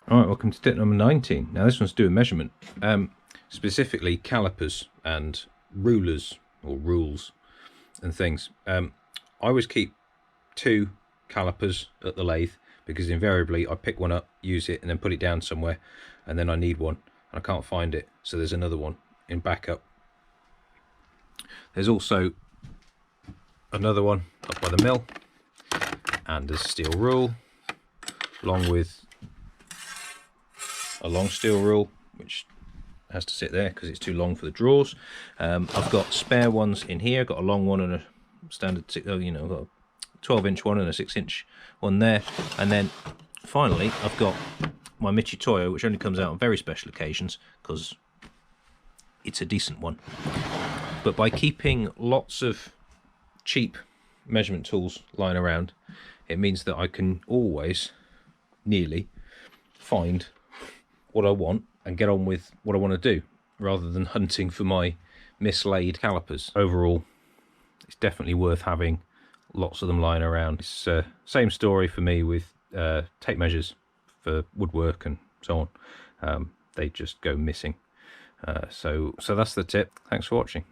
Alright, welcome to tip number 19. Now this one's to do a measurement, specifically calipers and rulers, or rules and things. I always keep 2 calipers at the lathe, because invariably I pick one up, use it, and then put it down somewhere, and then I need one and I can't find it, so there's another one in backup. There's also another one up by the mill, and there's a steel rule along with a long steel rule which has to sit there because it's too long for the drawers. I've got spare ones in here. Got a long one and a standard, you know, got a 12-inch one and a 6-inch one there. And then finally I've got my Michitoyo, which only comes out on very special occasions because it's a decent one. But by keeping lots of cheap measurement tools lying around, it means that I can always nearly find what I want and get on with what I want to do, rather than hunting for my mislaid calipers. Overall, it's definitely worth having lots of them lying around. It's same story for me with tape measures for woodwork and so on. They just go missing. So that's the tip. Thanks for watching.